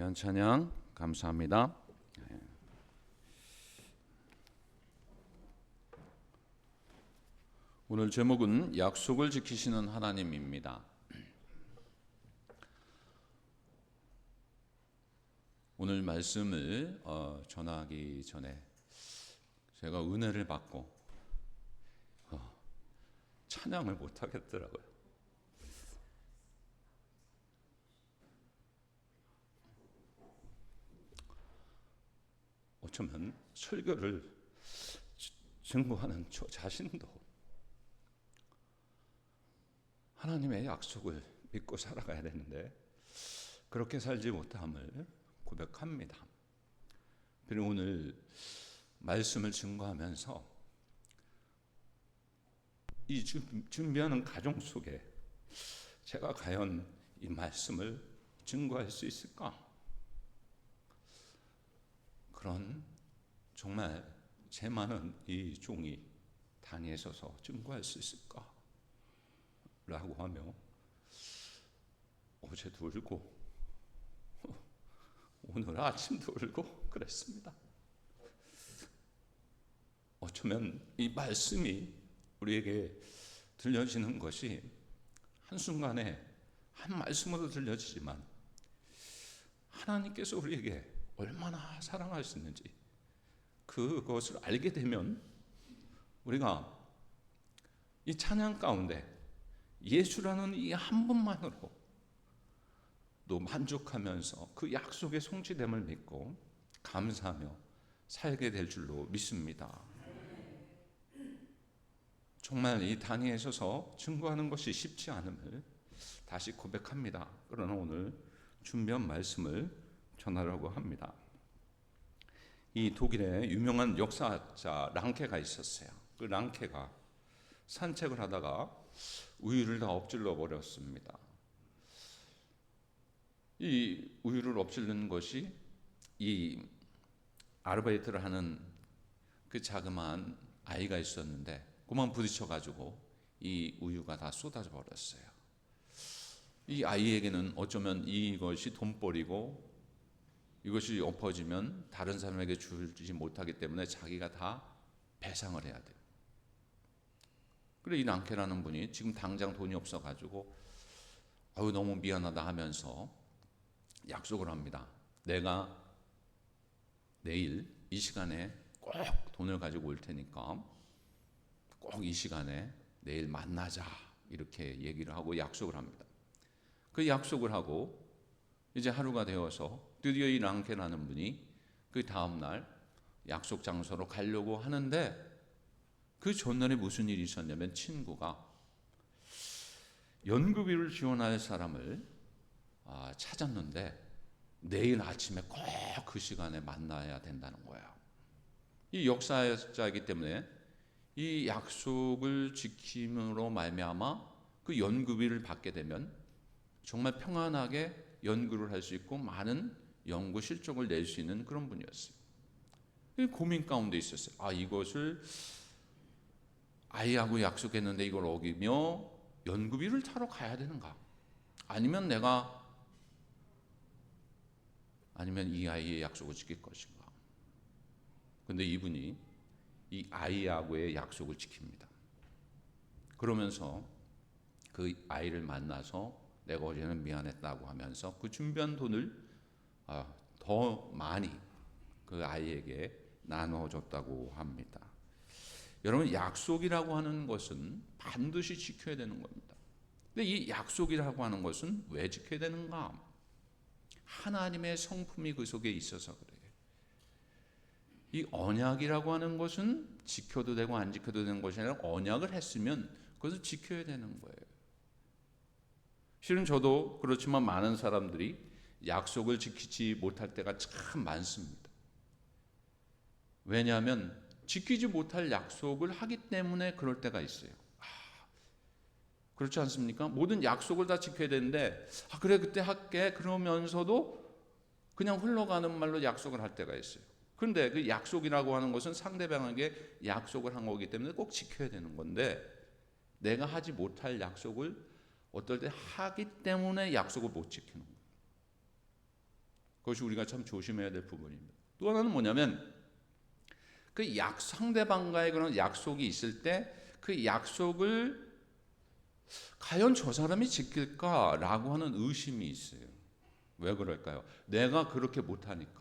귀한 찬양 감사합니다. 오늘 제목은 약속을 지키시는 하나님입니다. 오늘 말씀을 전하기 전에 제가 은혜를 받고 찬양을 못 하겠더라고요. 어쩌면 설교를 증거하는 저 자신도 하나님의 약속을 믿고 살아가야 되는데 그렇게 살지 못함을 고백합니다. 그리고 오늘 말씀을 증거하면서 이 준비하는 과정 속에 제가 과연 이 말씀을 증거할 수 있을까? 그런 정말 제 많은 이 종이 단위에 서서 증거할 수 있을까? 라고 하며 어제도 울고 오늘 아침도 울고 그랬습니다. 어쩌면 이 말씀이 우리에게 들려지는 것이 한순간에 한 말씀으로 들려지지만 하나님께서 우리에게 얼마나 사랑하시는지 그것을 알게 되면 우리가 이 찬양 가운데 예수라는 이 한 분만으로 또 만족하면서 그 약속의 성취됨을 믿고 감사하며 살게 될 줄로 믿습니다. 정말 이 단위에 서서 증거하는 것이 쉽지 않음을 다시 고백합니다. 그러나 오늘 준비한 말씀을 전하려고 합니다. 이 독일에 유명한 역사자 랑케가 있었어요. 그 랑케가 산책을 하다가 우유를 다 엎질러 버렸습니다. 이 우유를 엎질른 것이 이 아르바이트를 하는 그 자그마한 아이가 있었는데 그만 부딪혀 가지고 이 우유가 다 쏟아져 버렸어요. 이 아이에게는 어쩌면 이것이 돈벌이고 이것이 엎어지면 다른 사람에게 주지 못하기 때문에 자기가 다 배상을 해야 돼요. 그래 이 랑케라는 분이 지금 당장 돈이 없어가지고 너무 미안하다 하면서 약속을 합니다. 내가 내일 이 시간에 꼭 돈을 가지고 올 테니까 꼭 이 시간에 내일 만나자 이렇게 얘기를 하고 약속을 합니다. 그 약속을 하고 이제 하루가 되어서 드디어 이 랑케라는 분이 그 다음날 약속 장소로 가려고 하는데 그 전날에 무슨 일이 있었냐면 친구가 연구비를 지원할 사람을 찾았는데 내일 아침에 꼭 그 시간에 만나야 된다는 거예요. 이 역사자이기 때문에 이 약속을 지킴으로 말미암아 그 연구비를 받게 되면 정말 평안하게 연구를 할 수 있고 많은 연구 실적을 낼 수 있는 그런 분이었어요. 고민 가운데 있었어요. 이것을 아이하고 약속했는데 이걸 어기며 연구비를 타러 가야 되는가? 아니면 이 아이의 약속을 지킬 것인가? 근데 이분이 이 아이하고의 약속을 지킵니다. 그러면서 그 아이를 만나서 내가 어제는 미안했다고 하면서 그 준비한 돈을 더 많이 그 아이에게 나눠줬다고 합니다. 여러분 약속이라고 하는 것은 반드시 지켜야 되는 겁니다. 근데 이 약속이라고 하는 것은 왜 지켜야 되는가? 하나님의 성품이 그 속에 있어서 그래요. 이 언약이라고 하는 것은 지켜도 되고 안 지켜도 되는 것이 아니라 언약을 했으면 그것을 지켜야 되는 거예요. 실은 저도 그렇지만 많은 사람들이 약속을 지키지 못할 때가 참 많습니다. 왜냐하면 지키지 못할 약속을 하기 때문에 그럴 때가 있어요. 그렇지 않습니까? 모든 약속을 다 지켜야 되는데 그래 그때 할게 그러면서도 그냥 흘러가는 말로 약속을 할 때가 있어요. 그런데 그 약속이라고 하는 것은 상대방에게 약속을 한 거기 때문에 꼭 지켜야 되는 건데 내가 하지 못할 약속을 어떨 때 하기 때문에 약속을 못 지키는 거예요. 그것이 우리가 참 조심해야 될 부분입니다. 또 하나는 뭐냐면 그 상대방과의 그런 약속이 있을 때 그 약속을 과연 저 사람이 지킬까라고 하는 의심이 있어요. 왜 그럴까요? 내가 그렇게 못하니까.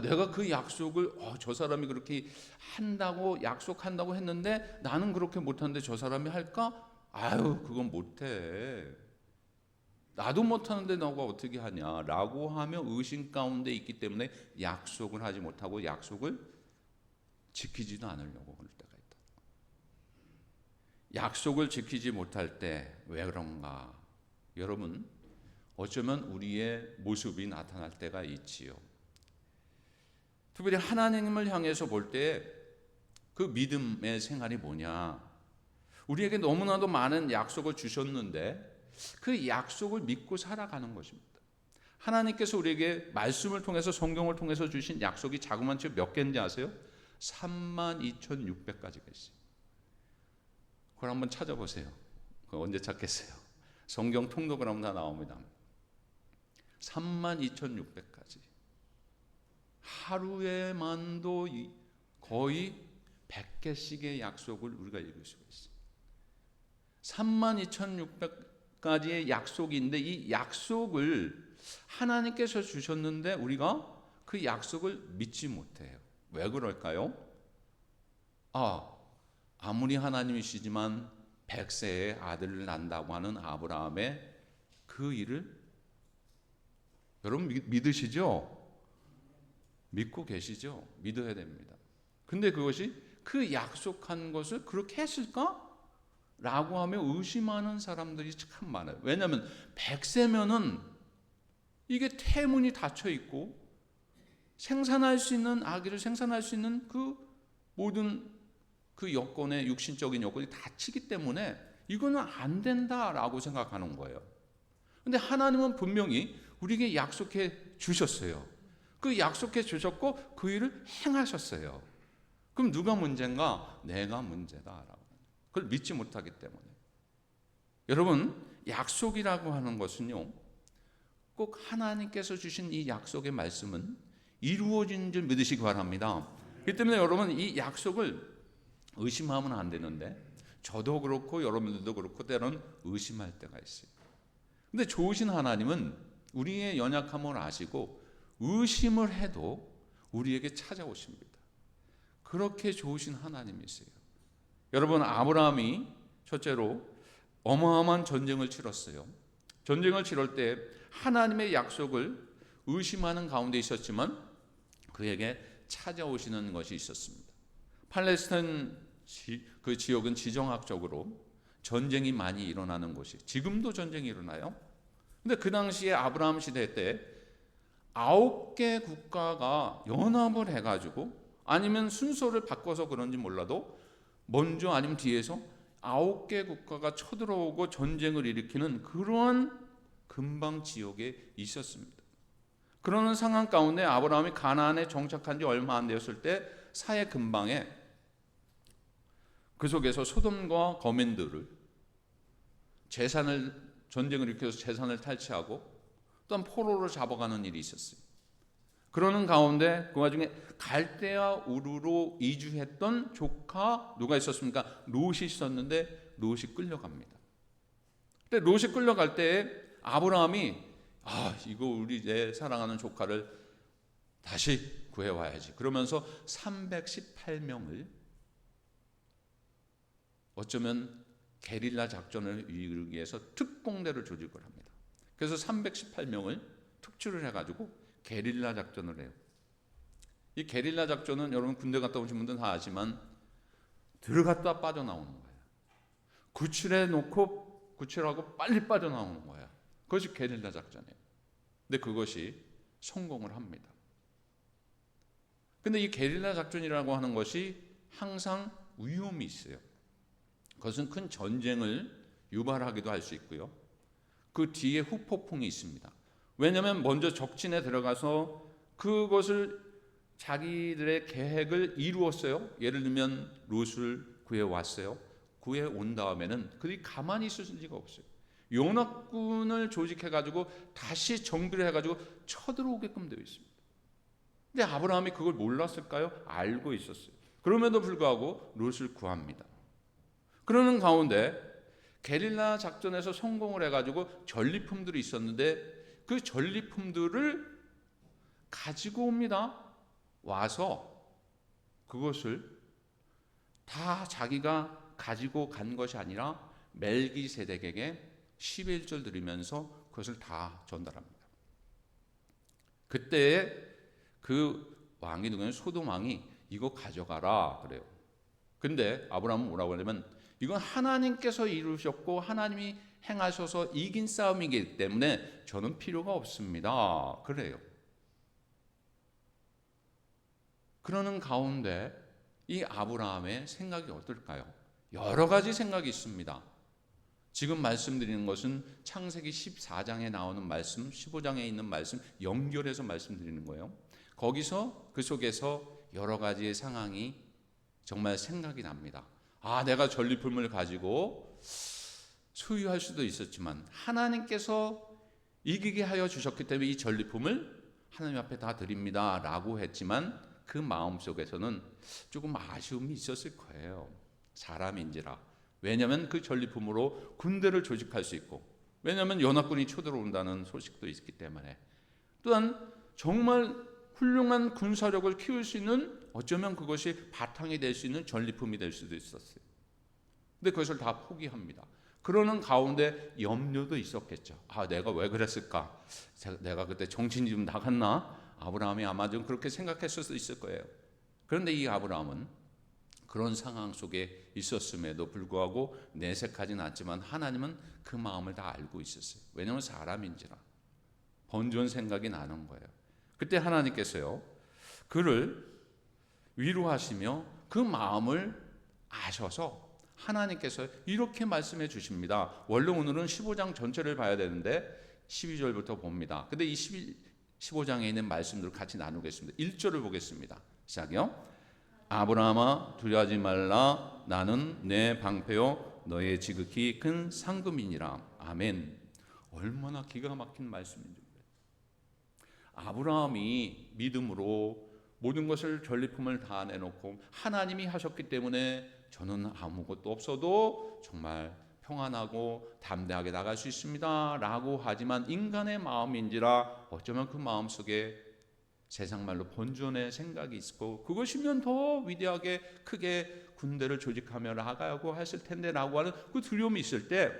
내가 그 약속을 저 사람이 그렇게 한다고 약속한다고 했는데 나는 그렇게 못하는데 저 사람이 할까? 아유, 그건 못해. 나도 못하는데 너가 어떻게 하냐라고 하며 의심 가운데 있기 때문에 약속을 하지 못하고 약속을 지키지도 않으려고 그럴 때가 있다. 약속을 지키지 못할 때 왜 그런가? 여러분, 어쩌면 우리의 모습이 나타날 때가 있지요. 특별히 하나님을 향해서 볼 때 그 믿음의 생활이 뭐냐? 우리에게 너무나도 많은 약속을 주셨는데 그 약속을 믿고 살아가는 것입니다. 하나님께서 우리에게 말씀을 통해서 성경을 통해서 주신 약속이 자그마치 몇 개인지 아세요? 32,600가지가 있어요. 그걸 한번 찾아보세요. 그거 언제 찾겠어요? 성경 통독을 하면 다 나옵니다. 32,600가지. 하루에만도 거의 100개씩의 약속을 우리가 읽을 수가 있어요. 32,600가지의 약속인데 이 약속을 하나님께서 주셨는데 우리가 그 약속을 믿지 못해요. 왜 그럴까요? 아무리 하나님이시지만 100세에 아들을 낳는다고 하는 아브라함의 그 일을 여러분 믿으시죠? 믿고 계시죠? 믿어야 됩니다. 근데 그것이 그 약속한 것을 그렇게 했을까? 라고 하며 의심하는 사람들이 참 많아요. 왜냐하면 100세면은 이게 태문이 닫혀 있고 생산할 수 있는 아기를 생산할 수 있는 그 모든 그 여건의 육신적인 여건이 닫히기 때문에 이거는 안 된다라고 생각하는 거예요. 근데 하나님은 분명히 우리에게 약속해 주셨어요. 그 약속해 주셨고 그 일을 행하셨어요. 그럼 누가 문제인가? 내가 문제다라고. 그걸 믿지 못하기 때문에. 여러분, 약속이라고 하는 것은요, 꼭 하나님께서 주신 이 약속의 말씀은 이루어진 줄 믿으시기 바랍니다. 그렇기 때문에 여러분, 이 약속을 의심하면 안 되는데 저도 그렇고 여러분들도 그렇고 때로는 의심할 때가 있어요. 근데 좋으신 하나님은 우리의 연약함을 아시고 의심을 해도 우리에게 찾아오십니다. 그렇게 좋으신 하나님이세요. 여러분, 아브라함이 첫째로 어마어마한 전쟁을 치렀어요. 전쟁을 치를 때 하나님의 약속을 의심하는 가운데 있었지만 그에게 찾아오시는 것이 있었습니다. 팔레스타인 그 지역은 지정학적으로 전쟁이 많이 일어나는 곳이, 지금도 전쟁이 일어나요. 근데 그 당시에 아브라함 시대 때 9개 국가가 연합을 해가지고, 아니면 순서를 바꿔서 그런지 몰라도 먼저 아니면 뒤에서 9개 국가가 쳐들어오고 전쟁을 일으키는 그러한 근방 지역에 있었습니다. 그러는 상황 가운데 아브라함이 가나안에 정착한 지 얼마 안 되었을 때 사해 근방에 그 속에서 소돔과 거민들을 전쟁을 일으켜서 재산을 탈취하고 또한 포로로 잡아가는 일이 있었어요. 그러는 가운데 그 와중에 갈대아 우르로 이주했던 조카 누가 있었습니까? 롯이 있었는데 롯이 끌려갑니다. 근데 롯이 끌려갈 때 아브라함이 이거 우리 내 사랑하는 조카를 다시 구해와야지. 그러면서 318명을 어쩌면 게릴라 작전을 이루기 위해서 특공대를 조직을 합니다. 그래서 318명을 특출을 해가지고 게릴라 작전을 해요. 이 게릴라 작전은 여러분 군대 갔다 오신 분들은 다 아지만 들어갔다 빠져나오는 거예요. 구출하고 빨리 빠져나오는 거예요. 그것이 게릴라 작전이에요. 근데 그것이 성공을 합니다. 근데 이 게릴라 작전이라고 하는 것이 항상 위험이 있어요. 그것은 큰 전쟁을 유발하기도 할 수 있고요. 그 뒤에 후폭풍이 있습니다. 왜냐하면 먼저 적진에 들어가서 그것을 자기들의 계획을 이루었어요. 예를 들면 롯을 구해왔어요. 구해온 다음에는 그들이 가만히 있을 리가 없어요. 연합군을 조직해가지고 다시 정비를 해가지고 쳐들어오게끔 되어 있습니다. 근데 아브라함이 그걸 몰랐을까요? 알고 있었어요. 그럼에도 불구하고 롯을 구합니다. 그러는 가운데 게릴라 작전에서 성공을 해가지고 전리품들이 있었는데 그 전리품들을 가지고 옵니다. 와서 그것을 다 자기가 가지고 간 것이 아니라 멜기세덱에게 11절 드리면서 그것을 다 전달합니다. 그때 그 왕이 누구냐면 소돔 왕이 이거 가져가라 그래요. 근데 아브라함은 뭐라고 하냐면 이건 하나님께서 이루셨고 하나님이 행하셔서 이긴 싸움이기 때문에 저는 필요가 없습니다. 그래요. 그러는 가운데 이 아브라함의 생각이 어떨까요? 여러 가지 생각이 있습니다. 지금 말씀드리는 것은 창세기 14장에 나오는 말씀, 15장에 있는 말씀 연결해서 말씀드리는 거예요. 거기서 그 속에서 여러 가지의 상황이 정말 생각이 납니다. 내가 전리품을 가지고 소유할 수도 있었지만 하나님께서 이기게 하여 주셨기 때문에 이 전리품을 하나님 앞에 다 드립니다 라고 했지만 그 마음속에서는 조금 아쉬움이 있었을 거예요. 사람인지라. 왜냐하면 그 전리품으로 군대를 조직할 수 있고, 왜냐하면 연합군이 쳐들어온다는 소식도 있기 때문에, 또한 정말 훌륭한 군사력을 키울 수 있는, 어쩌면 그것이 바탕이 될 수 있는 전리품이 될 수도 있었어요. 근데 그것을 다 포기합니다. 그러는 가운데 염려도 있었겠죠. 내가 왜 그랬을까? 내가 그때 정신이 좀 나갔나? 아브라함이 아마 좀 그렇게 생각했을 수 있을 거예요. 그런데 이 아브라함은 그런 상황 속에 있었음에도 불구하고 내색하지는 않지만 하나님은 그 마음을 다 알고 있었어요. 왜냐하면 사람인지라. 번전 생각이 나는 거예요. 그때 하나님께서요, 그를 위로하시며 그 마음을 아셔서 하나님께서 이렇게 말씀해 주십니다. 원래 오늘은 15장 전체를 봐야 되는데 12절부터 봅니다. 근데 이 15장에 있는 말씀들을 같이 나누겠습니다. 1절을 보겠습니다. 시작이요. 아브라함아 두려워하지 말라. 나는 내 방패요 너의 지극히 큰 상급이니라. 아멘. 얼마나 기가 막힌 말씀인지. 아브라함이 믿음으로 모든 것을 전리품을 다 내놓고 하나님이 하셨기 때문에 저는 아무것도 없어도 정말 평안하고 담대하게 나갈 수 있습니다 라고 하지만 인간의 마음인지라 어쩌면 그 마음속에 세상말로 본전의 생각이 있고 그것이면 더 위대하게 크게 군대를 조직하며 나가고 했을 텐데 라고 하는 그 두려움이 있을 때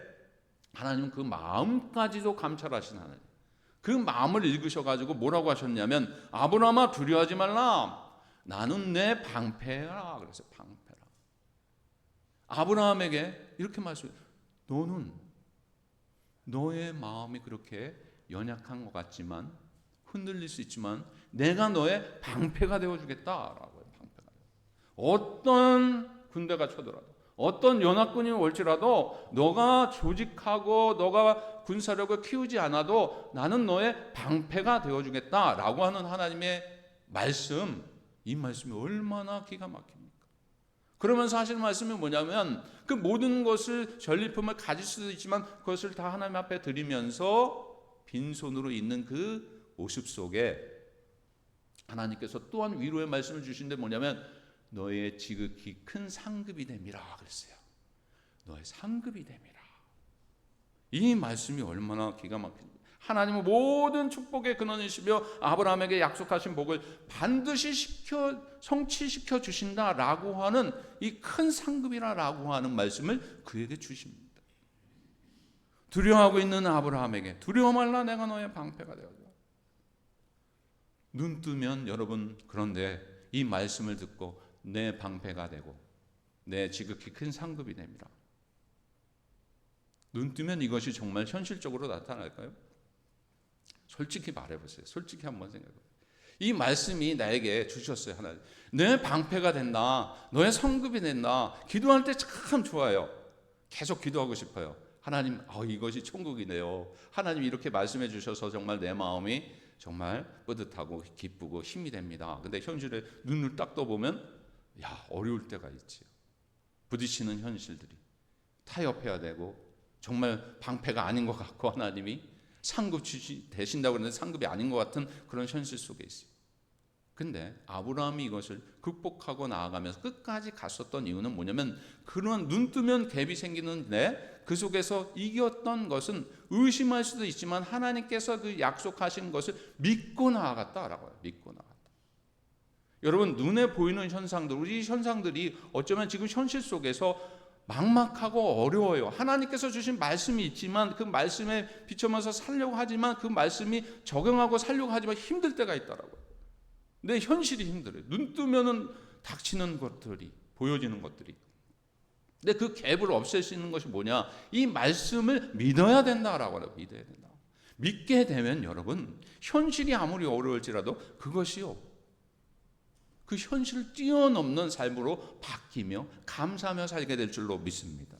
하나님은 그 마음까지도 감찰하신 하나님, 그 마음을 읽으셔가지고 뭐라고 하셨냐면 아브라함아 두려워하지 말라. 나는 내 방패라. 그래서 방패라. 아브라함에게 이렇게 말씀해요. 너는 너의 마음이 그렇게 연약한 것 같지만 흔들릴 수 있지만 내가 너의 방패가 되어주겠다라고 해요. 방패가. 어떤 군대가 쳐들어도 어떤 연합군이 올지라도 너가 조직하고 너가 군사력을 키우지 않아도 나는 너의 방패가 되어주겠다라고 하는 하나님의 말씀, 이 말씀이 얼마나 기가 막힙니까? 그러면서 하시는 말씀이 뭐냐면 그 모든 것을 전리품을 가질 수도 있지만 그것을 다 하나님 앞에 드리면서 빈손으로 있는 그 모습 속에 하나님께서 또한 위로의 말씀을 주신데 뭐냐면 너의 지극히 큰 상급이 됨이라 그랬어요. 너의 상급이 됨이라. 이 말씀이 얼마나 기가 막힙니까? 하나님은 모든 축복의 근원이시며 아브라함에게 약속하신 복을 반드시 성취시켜 주신다라고 하는 이 큰 상급이라고 하는 말씀을 그에게 주십니다. 두려워하고 있는 아브라함에게 두려워 말라. 내가 너의 방패가 되어줘. 눈 뜨면 여러분 그런데 이 말씀을 듣고 내 방패가 되고 내 지극히 큰 상급이 됩니다. 눈 뜨면 이것이 정말 현실적으로 나타날까요? 솔직히 말해보세요. 솔직히 한번 생각해보세요. 이 말씀이 나에게 주셨어요. 하나님. 내 방패가 된다. 너의 성급이 된다. 기도할 때 참 좋아요. 계속 기도하고 싶어요. 하나님, 이것이 천국이네요. 하나님 이렇게 말씀해 주셔서 정말 내 마음이 정말 뿌듯하고 기쁘고 힘이 됩니다. 근데 현실에 눈을 딱 떠보면 어려울 때가 있지요. 부딪히는 현실들이 타협해야 되고 정말 방패가 아닌 것 같고 하나님이 상급 되신다고 그러는데 상급이 아닌 것 같은 그런 현실 속에 있어요. 근데 아브라함이 이것을 극복하고 나아가면서 끝까지 갔었던 이유는 뭐냐면 그런 눈 뜨면 갭이 생기는데 그 속에서 이겼던 것은 의심할 수도 있지만 하나님께서 그 약속하신 것을 믿고 나아갔다라고 해요. 믿고 나아갔다. 여러분 눈에 보이는 현상들, 우리 현상들이 어쩌면 지금 현실 속에서 막막하고 어려워요. 하나님께서 주신 말씀이 있지만 그 말씀에 비춰면서 살려고 하지만 그 말씀이 적용하고 살려고 하지만 힘들 때가 있더라고요. 내 현실이 힘들어요. 눈 뜨면은 닥치는 것들이 보여지는 것들이. 근데 그 갭을 없앨 수 있는 것이 뭐냐? 이 말씀을 믿어야 된다라고 해요. 믿어야 된다. 믿게 되면 여러분 현실이 아무리 어려울지라도 그것이요. 그 현실을 뛰어넘는 삶으로 바뀌며 감사하며 살게 될 줄로 믿습니다.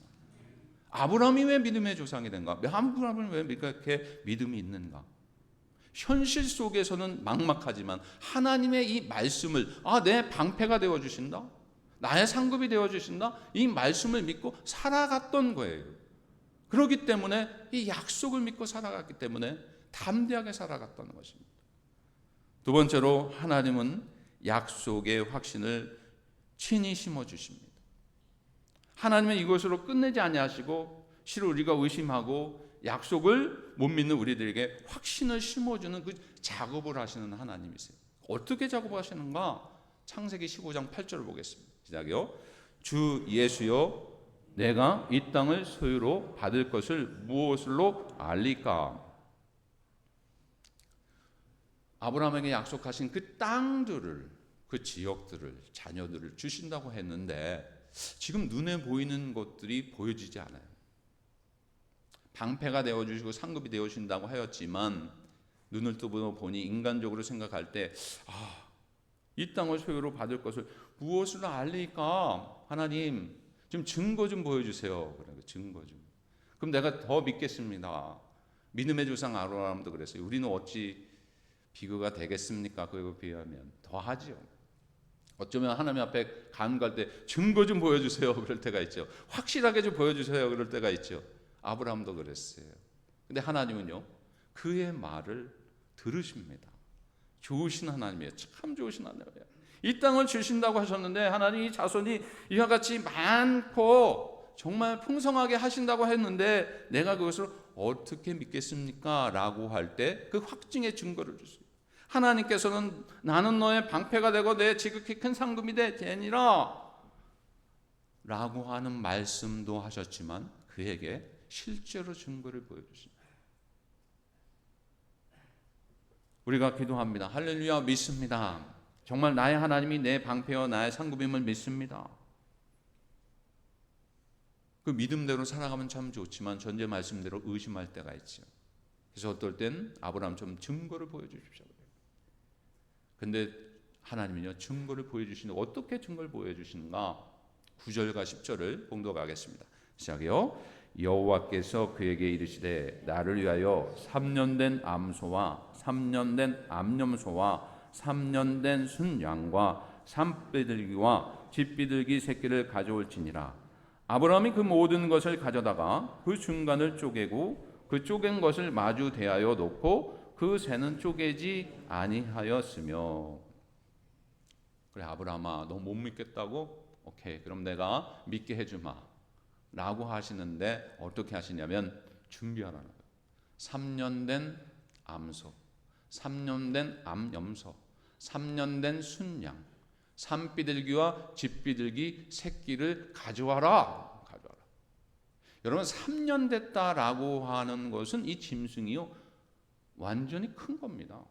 아브라함이 왜 믿음의 조상이 된가? 아브라함은 왜 그렇게 믿음이 있는가? 현실 속에서는 막막하지만 하나님의 이 말씀을 내 방패가 되어주신다, 나의 상급이 되어주신다, 이 말씀을 믿고 살아갔던 거예요. 그렇기 때문에 이 약속을 믿고 살아갔기 때문에 담대하게 살아갔던 것입니다. 두 번째로 하나님은 약속의 확신을 친히 심어주십니다. 하나님은 이것으로 끝내지 아니하시고 실은 우리가 의심하고 약속을 못 믿는 우리들에게 확신을 심어주는 그 작업을 하시는 하나님이세요. 어떻게 작업하시는가? 창세기 15장 8절을 보겠습니다. 시작이요. 주 예수여 내가 이 땅을 소유로 받을 것을 무엇으로 알리까? 아브라함에게 약속하신 그 땅들을, 그 지역들을, 자녀들을 주신다고 했는데 지금 눈에 보이는 것들이 보여지지 않아요. 방패가 되어주시고 상급이 되어주신다고 하였지만 눈을 뜨고 보니 인간적으로 생각할 때 이 땅을 소유로 받을 것을 무엇으로 알리까? 하나님 좀 증거 좀 보여주세요. 증거 좀. 그럼 내가 더 믿겠습니다. 믿음의 조상 아브라함도 그랬어요. 우리는 어찌 비교가 되겠습니까? 그에 비하면 더 하지요. 어쩌면 하나님 앞에 간구할 때 증거 좀 보여주세요. 그럴 때가 있죠. 확실하게 좀 보여주세요. 그럴 때가 있죠. 아브라함도 그랬어요. 근데 하나님은요, 그의 말을 들으십니다. 좋으신 하나님이에요. 참 좋으신 하나님이에요. 이 땅을 주신다고 하셨는데 하나님 이 자손이 이와 같이 많고 정말 풍성하게 하신다고 했는데 내가 그것을 어떻게 믿겠습니까? 라고 할 때 그 확증의 증거를 주세요. 하나님께서는 나는 너의 방패가 되고 내 지극히 큰 상급이 되니라 라고 하는 말씀도 하셨지만 그에게 실제로 증거를 보여주십니다. 우리가 기도합니다. 할렐루야 믿습니다. 정말 나의 하나님이 내 방패와 나의 상급임을 믿습니다. 그 믿음대로 살아가면 참 좋지만 전제 말씀대로 의심할 때가 있죠. 그래서 어떨 땐 아브라함처럼 증거를 보여주십시오. 근데 하나님은요 증거를 보여주시는데 어떻게 증거를 보여주시는가? 9절과 10절을 봉독하겠습니다. 시작이요. 여호와께서 그에게 이르시되 나를 위하여 3년 된 암소와 3년 된 암염소와 3년 된 순양과 산비둘기와 쥐비둘기 새끼를 가져올지니라. 아브라함이 그 모든 것을 가져다가 그 중간을 쪼개고 그 쪼갠 것을 마주 대하여 놓고 그 새는 쪼개지 아니하였으며. 그래 아브라함아 너 못 믿겠다고? 오케이 그럼 내가 믿게 해주마 라고 하시는데 어떻게 하시냐면 준비하라는 거예요. 3년 된 암소, 3년 된 암염소, 3년 된 순양, 산비둘기와 쥐비둘기 새끼를 가져와라. 여러분 3년 됐다라고 하는 것은 이 짐승이요 완전히 큰 겁니다.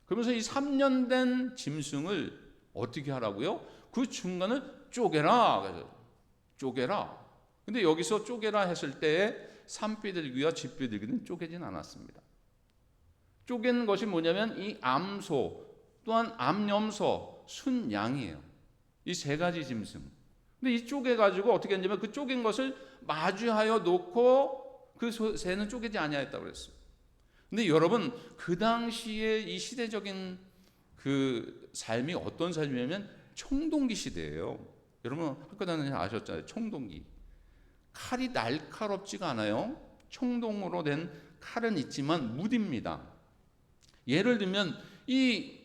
그러면서 이 3년 된 짐승을 어떻게 하라고요? 그 중간을 쪼개라. 그래서 쪼개라. 근데 여기서 쪼개라 했을 때에 산비둘기와 쥐비둘기는 쪼개진 않았습니다. 쪼갠 것이 뭐냐면 이 암소 또한 암염소, 순양이에요. 이 세 가지 짐승. 근데 이 쪼개가지고 어떻게 했냐면 그 쪼갠 것을 마주하여 놓고 그 새는 쪼개지 아니하였다고 그랬어요. 근데 여러분 그 당시에 이 시대적인 그 삶이 어떤 삶이냐면 청동기 시대예요. 여러분 학교 다니면서 아셨잖아요. 청동기. 칼이 날카롭지가 않아요. 청동으로 된 칼은 있지만 무딥니다. 예를 들면 이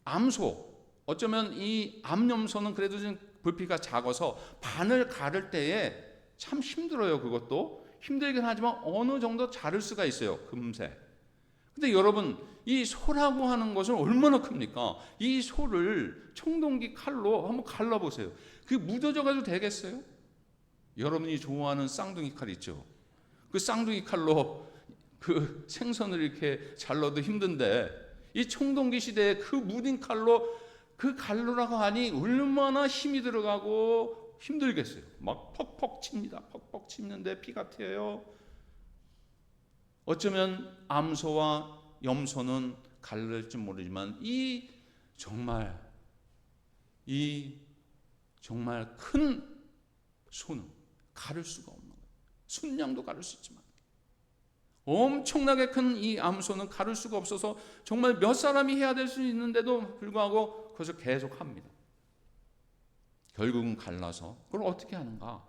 암소, 어쩌면 이 암염소는 그래도 좀 부피가 작아서 바늘 가를 때에 참 힘들어요. 그것도 힘들긴 하지만 어느 정도 자를 수가 있어요, 금세. 근데 여러분, 이 소라고 하는 것은 얼마나 큽니까? 이 소를 청동기 칼로 한번 갈라보세요. 그게 무뎌져 가지고 되겠어요? 여러분이 좋아하는 쌍둥이 칼 있죠? 그 쌍둥이 칼로 그 생선을 이렇게 잘라도 힘든데, 이 청동기 시대에 그 무딘 칼로, 그 갈로라고 하니 얼마나 힘이 들어가고 힘들겠어요. 막 퍽퍽 칩니다. 퍽퍽 치는데 피가 튀어요. 어쩌면 암소와 염소는 갈릴지 모르지만 이 정말 큰 소는 가를 수가 없는 거예요. 순양도 가를 수 있지만 엄청나게 큰 이 암소는 가를 수가 없어서 정말 몇 사람이 해야 될 수 있는데도 불구하고 그것을 계속 합니다. 결국은 갈라서 그걸 어떻게 하는가?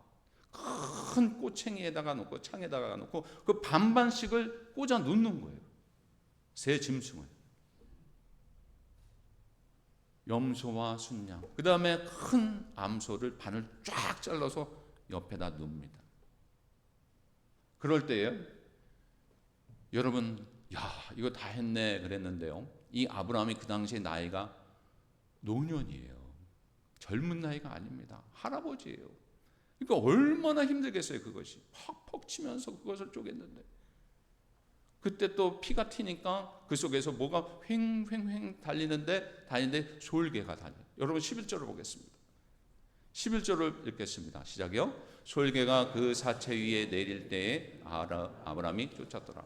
큰 꼬챙이에다가 놓고 창에다가 놓고 그 반반씩을 꽂아 놓는 거예요. 새 짐승을. 염소와 순양, 그 다음에 큰 암소를 반을 쫙 잘라서 옆에다 놓습니다. 그럴 때에 여러분, 야, 이거 다 했네 그랬는데요, 이 아브라함이 그 당시에 나이가 노년이에요. 젊은 나이가 아닙니다. 할아버지예요. 그러니까 얼마나 힘들겠어요. 그것이 퍽퍽 치면서 그것을 쪼갰는데, 그때 또 피가 튀니까 그 속에서 뭐가 횡횡횡 다니는데 솔개가 다녀요. 여러분 11절을 보겠습니다. 11절을 읽겠습니다. 시작이요. 솔개가 그 사체 위에 내릴 때에 아브라함이 쫓았더라.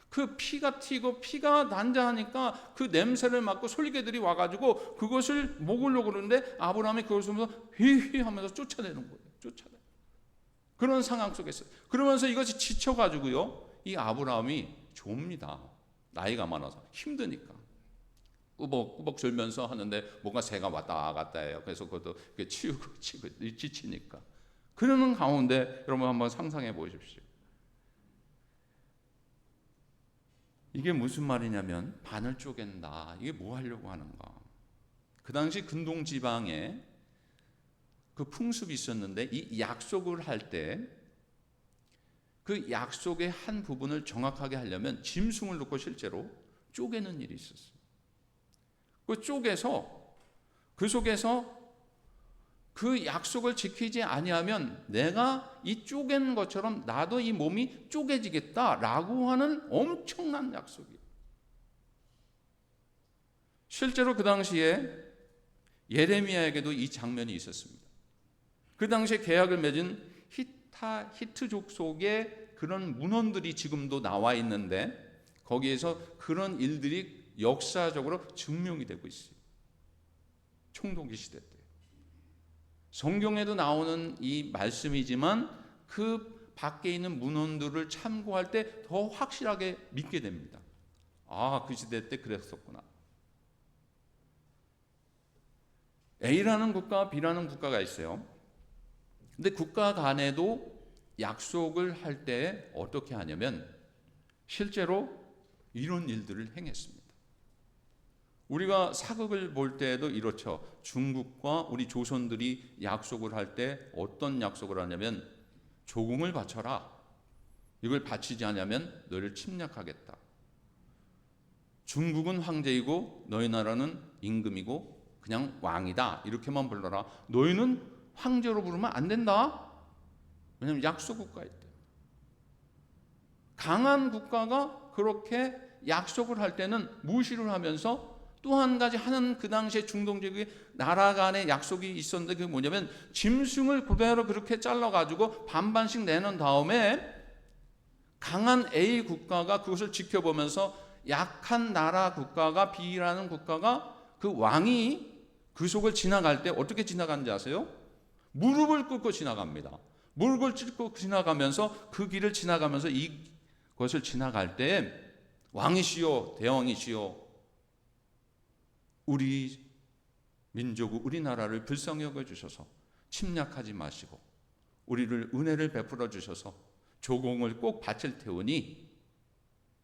그 피가 튀고 피가 난자하니까 그 냄새를 맡고 솔개들이 와가지고 그것을 먹으려고 그러는데 아브라함이 그것을 보면서 휘휘 하면서 쫓아내는 거예요. 쫓아내. 그런 상황 속에서. 그러면서 이것이 지쳐가지고요, 이 아브라함이 좁니다. 나이가 많아서 힘드니까 꾸벅꾸벅 졸면서 하는데 뭔가 새가 왔다 갔다 해요. 그래서 그것도 치우고 지치니까. 그러는 가운데 여러분 한번 상상해 보십시오. 이게 무슨 말이냐면 반을 쪼갠다. 이게 뭐 하려고 하는가? 그 당시 근동 지방에 그 풍습이 있었는데, 이 약속을 할 때 그 약속의 한 부분을 정확하게 하려면 짐승을 놓고 실제로 쪼개는 일이 있었어요. 그 쪼개서 그 속에서 그 약속을 지키지 아니하면 내가 이 쪼갠 것처럼 나도 이 몸이 쪼개지겠다라고 하는 엄청난 약속이에요. 실제로 그 당시에 예레미야에게도 이 장면이 있었습니다. 그 당시에 계약을 맺은 히트족 속에 그런 문헌들이 지금도 나와 있는데, 거기에서 그런 일들이 역사적으로 증명이 되고 있어요. 청동기 시대 때. 성경에도 나오는 이 말씀이지만 그 밖에 있는 문헌들을 참고할 때 더 확실하게 믿게 됩니다. 아, 그 시대 때 그랬었구나. A라는 국가와 B라는 국가가 있어요. 근데 국가 간에도 약속을 할 때 어떻게 하냐면 실제로 이런 일들을 행했습니다. 우리가 사극을 볼 때도 이렇죠. 중국과 우리 조선들이 약속을 할 때 어떤 약속을 하냐면 조공을 바쳐라. 이걸 바치지 않으면 너를 침략하겠다. 중국은 황제이고 너희 나라는 임금이고 그냥 왕이다. 이렇게만 불러라. 너희는 황제로 부르면 안 된다. 왜냐하면 약속 국가이기 때문에. 강한 국가가 그렇게 약속을 할 때는 무시를 하면서 또 한 가지 하는, 그 당시에 중동 지역에 나라 간의 약속이 있었는데 그게 뭐냐면 짐승을 그대로 그렇게 잘라가지고 반반씩 내는 다음에 강한 A 국가가 그것을 지켜보면서 약한 나라 국가가, B라는 국가가, 그 왕이 그 속을 지나갈 때 어떻게 지나가는지 아세요? 무릎을 꿇고 지나갑니다. 무릎을 꿇고 지나가면서 그 길을 지나가면서 이것을 지나갈 때 왕이시여 대왕이시여 우리 민족을, 우리나라를 불쌍히 여겨주셔서 침략하지 마시고 우리를 은혜를 베풀어 주셔서 조공을 꼭 바칠 테오니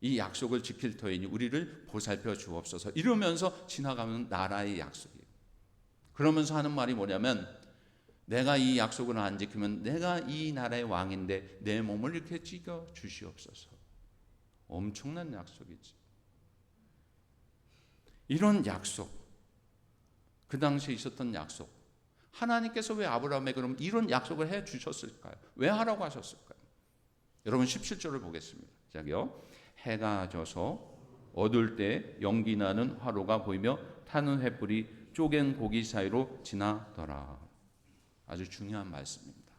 이 약속을 지킬 터이니 우리를 보살펴 주옵소서 이러면서 지나가는 나라의 약속이에요. 그러면서 하는 말이 뭐냐면 내가 이 약속을 안 지키면 내가 이 나라의 왕인데 내 몸을 이렇게 찢어 주시옵소서. 엄청난 약속이지. 이런 약속, 그 당시에 있었던 약속, 하나님께서 왜 아브라함에게 그럼 이런 약속을 해 주셨을까요? 왜 하라고 하셨을까요? 여러분 17절을 보겠습니다. 시작이요. 해가 져서 어두울 때 연기 나는 화로가 보이며 타는 횃불이 쪼갠 고기 사이로 지나더라. 아주 중요한 말씀입니다.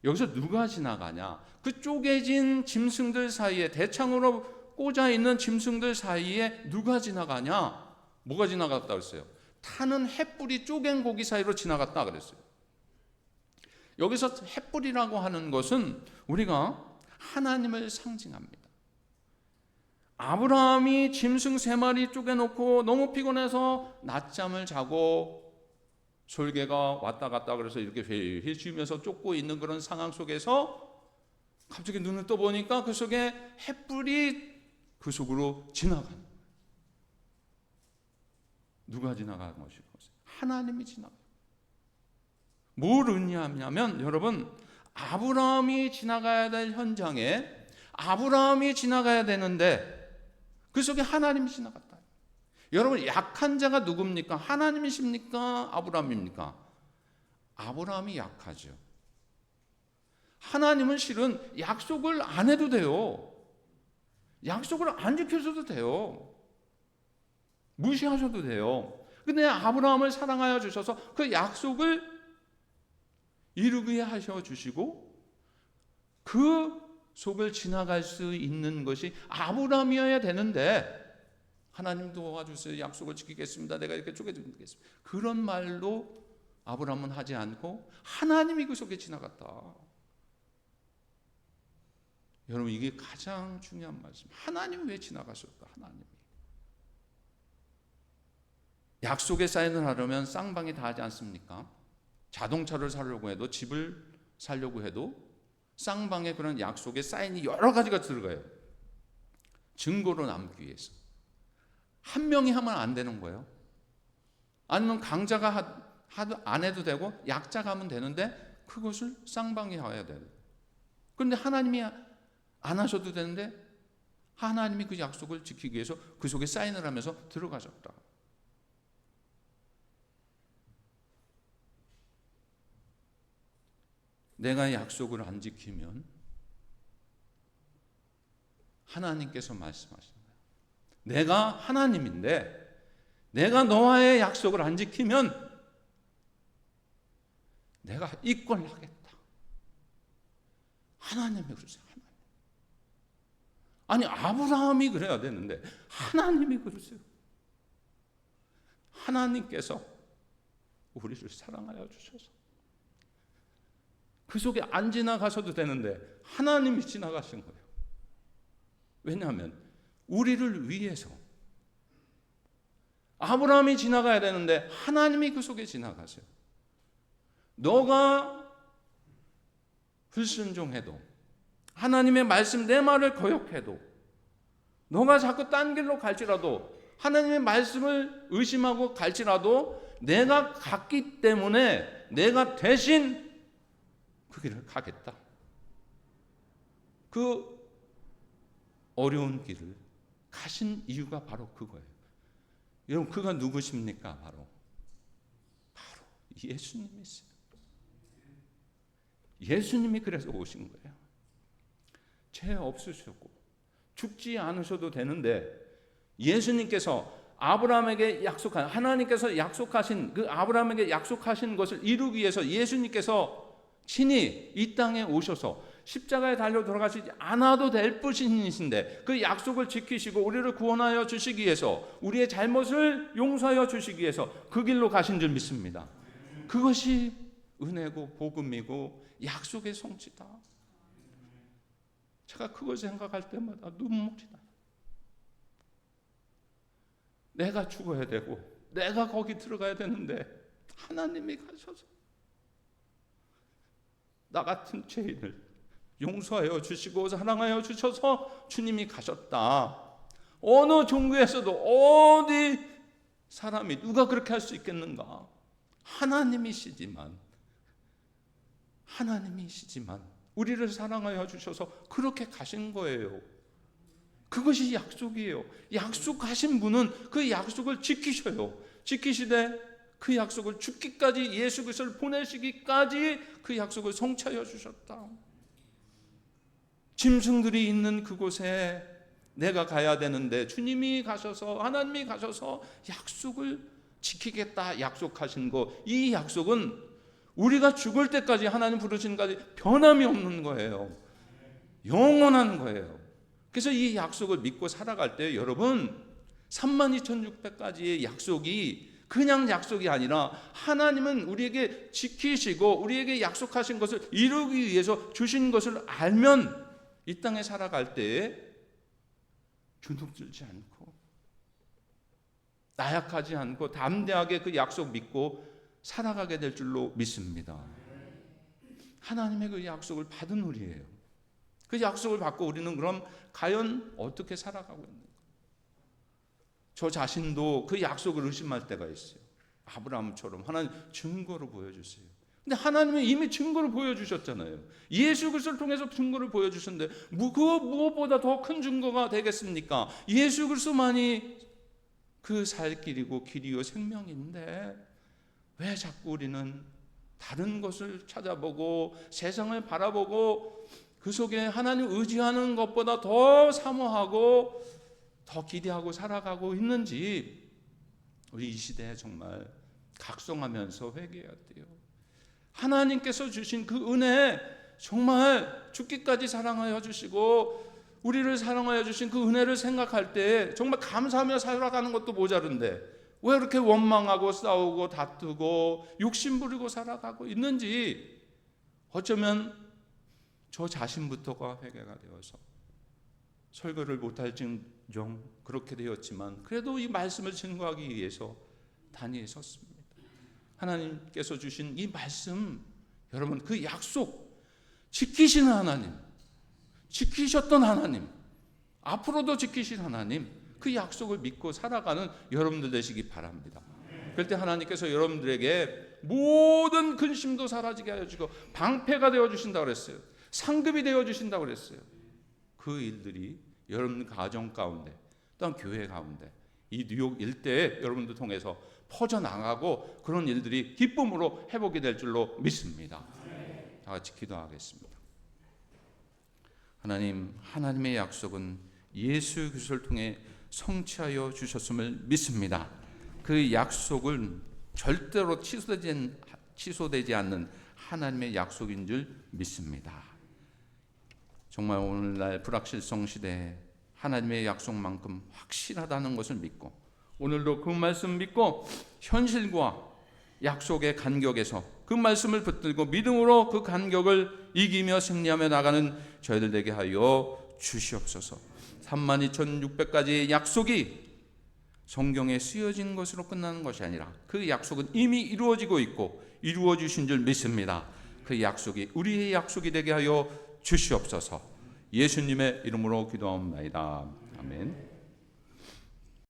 여기서 누가 지나가냐? 그 쪼개진 짐승들 사이에, 대창으로 꽂아 있는 짐승들 사이에 누가 지나가냐? 뭐가 지나갔다 그랬어요? 타는 횃불이 쪼갠 고기 사이로 지나갔다 그랬어요. 여기서 횃불이라고 하는 것은 우리가 하나님을 상징합니다. 아브라함이 짐승 3마리 쪼개놓고 너무 피곤해서 낮잠을 자고 솔개가 왔다 갔다 그래서 이렇게 회의치면서 쫓고 있는 그런 상황 속에서 갑자기 눈을 떠보니까 그 속에 횃불이 그 속으로 지나가는 거예요. 누가 지나가는 것이고 하나님이 지나가요. 뭘 의미하냐면 여러분 아브라함이 지나가야 될 현장에 아브라함이 지나가야 되는데 그 속에 하나님이 지나갔다. 여러분 약한 자가 누굽니까? 하나님이십니까? 아브라함입니까? 아브라함이 약하죠. 하나님은 실은 약속을 안 해도 돼요. 약속을 안 지켜줘도 돼요. 무시하셔도 돼요. 근데 아브라함을 사랑하여 주셔서 그 약속을 이루게 하셔 주시고 그 속을 지나갈 수 있는 것이 아브라함이어야 되는데 하나님 도와주세요. 약속을 지키겠습니다. 내가 이렇게 쪼개드리겠습니다. 그런 말로 아브라함은 하지 않고 하나님이 그 속에 지나갔다. 여러분 이게 가장 중요한 말씀. 하나님이 왜 지나가셨다. 하나님이. 약속에 사인을 하려면 쌍방이 다 하지 않습니까? 자동차를 사려고 해도 집을 사려고 해도 쌍방의 그런 약속에 사인이 여러 가지가 들어가요. 증거로 남기 위해서. 한 명이 하면 안 되는 거예요. 아니면 강자가 안 해도 되고 약자가 하면 되는데 그것을 쌍방이 해야 돼요. 그런데 하나님이 안 하셔도 되는데 하나님이 그 약속을 지키기 위해서 그 속에 사인을 하면서 들어가셨다. 내가 약속을 안 지키면 하나님께서 말씀하시는 거예요. 내가 하나님인데 내가 너와의 약속을 안 지키면 내가 이권하겠다. 하나님이 그러세요. 아니 아브라함이 그래야 되는데 하나님이 그러세요. 하나님께서 우리를 사랑하여 주셔서 그 속에 안 지나가셔도 되는데 하나님이 지나가신 거예요. 왜냐하면 우리를 위해서 아브라함이 지나가야 되는데 하나님이 그 속에 지나가세요. 너가 불순종해도 하나님의 말씀 내 말을 거역해도 너가 자꾸 딴 길로 갈지라도 하나님의 말씀을 의심하고 갈지라도 내가 갔기 때문에 내가 대신 그 길을 가겠다. 그 어려운 길을 가신 이유가 바로 그거예요. 여러분 그가 누구십니까? 바로 예수님이세요. 예수님이 그래서 오신 거예요. 죄 없으셨고 죽지 않으셔도 되는데 예수님께서 아브라함에게 약속한 하나님께서 약속하신 그 아브라함에게 약속하신 것을 이루기 위해서 예수님께서 친히 이 땅에 오셔서 십자가에 달려 돌아가시지 않아도 될 분이신데 그 약속을 지키시고 우리를 구원하여 주시기 위해서 우리의 잘못을 용서하여 주시기 위해서 그 길로 가신 줄 믿습니다. 그것이 은혜고 복음이고 약속의 성취다. 제가 그걸 생각할 때마다 눈물이 나요. 내가 죽어야 되고 내가 거기 들어가야 되는데 하나님이 가셔서 나 같은 죄인을 용서하여 주시고 사랑하여 주셔서 주님이 가셨다. 어느 종교에서도 어디 사람이 누가 그렇게 할 수 있겠는가? 하나님이시지만 우리를 사랑하여 주셔서 그렇게 가신 거예요. 그것이 약속이에요. 약속하신 분은 그 약속을 지키셔요. 지키시되 그 약속을 죽기까지, 예수 그리스도를 보내시기까지 그 약속을 성취하여 주셨다. 짐승들이 있는 그곳에 내가 가야 되는데 주님이 가셔서, 하나님이 가셔서 약속을 지키겠다 약속하신 거, 이 약속은 우리가 죽을 때까지, 하나님 부르시는 까지 변함이 없는 거예요. 영원한 거예요. 그래서 이 약속을 믿고 살아갈 때 여러분, 32,600가지의 약속이 그냥 약속이 아니라 하나님은 우리에게 지키시고 우리에게 약속하신 것을 이루기 위해서 주신 것을 알면 이 땅에 살아갈 때에 주눅들지 않고 나약하지 않고 담대하게 그 약속 믿고 살아가게 될 줄로 믿습니다. 하나님의 그 약속을 받은 우리예요. 그 약속을 받고 우리는 그럼 과연 어떻게 살아가고 있는가? 저 자신도 그 약속을 의심할 때가 있어요. 아브라함처럼 하나님 증거로 보여주세요. 근데 하나님은 이미 증거를 보여주셨잖아요. 예수 그리스도를 통해서 증거를 보여주셨는데 그 무엇보다 더 큰 증거가 되겠습니까? 예수 그리스도만이 그 살 길이고 길이요 생명인데 왜 자꾸 우리는 다른 것을 찾아보고 세상을 바라보고 그 속에 하나님 의지하는 것보다 더 사모하고 더 기대하고 살아가고 있는지 우리 이 시대에 정말 각성하면서 회개해야 돼요. 하나님께서 주신 그 은혜, 정말 죽기까지 사랑하여 주시고 우리를 사랑하여 주신 그 은혜를 생각할 때 정말 감사하며 살아가는 것도 모자른데 왜 그렇게 원망하고 싸우고 다투고 욕심 부리고 살아가고 있는지, 어쩌면 저 자신부터가 회개가 되어서 설교를 못할지언정 그렇게 되었지만 그래도 이 말씀을 증거하기 위해서 단위에 섰습니다. 하나님께서 주신 이 말씀, 여러분 그 약속 지키시는 하나님, 지키셨던 하나님, 앞으로도 지키실 하나님, 그 약속을 믿고 살아가는 여러분들 되시기 바랍니다. 그럴 때 하나님께서 여러분들에게 모든 근심도 사라지게 하여 주시고 방패가 되어 주신다고 그랬어요. 상급이 되어 주신다고 그랬어요. 그 일들이 여러분 가정 가운데, 또한 교회 가운데, 이 뉴욕 일대에 여러분들 통해서 퍼져나가고 그런 일들이 기쁨으로 회복이 될 줄로 믿습니다. 다 같이 기도하겠습니다. 하나님, 하나님의 약속은 예수 그리스도를 통해 성취하여 주셨음을 믿습니다. 그 약속은 절대로 취소되지 않는 하나님의 약속인 줄 믿습니다. 정말 오늘날 불확실성 시대에 하나님의 약속만큼 확실하다는 것을 믿고 오늘도 그 말씀 믿고 현실과 약속의 간격에서 그 말씀을 붙들고 믿음으로 그 간격을 이기며 승리하며 나가는 저희들 되게 하여 주시옵소서. 32,600가지의 약속이 성경에 쓰여진 것으로 끝나는 것이 아니라 그 약속은 이미 이루어지고 있고 이루어 주신 줄 믿습니다. 그 약속이 우리의 약속이 되게 하여 주시옵소서. 예수님의 이름으로 기도합니다. 아멘.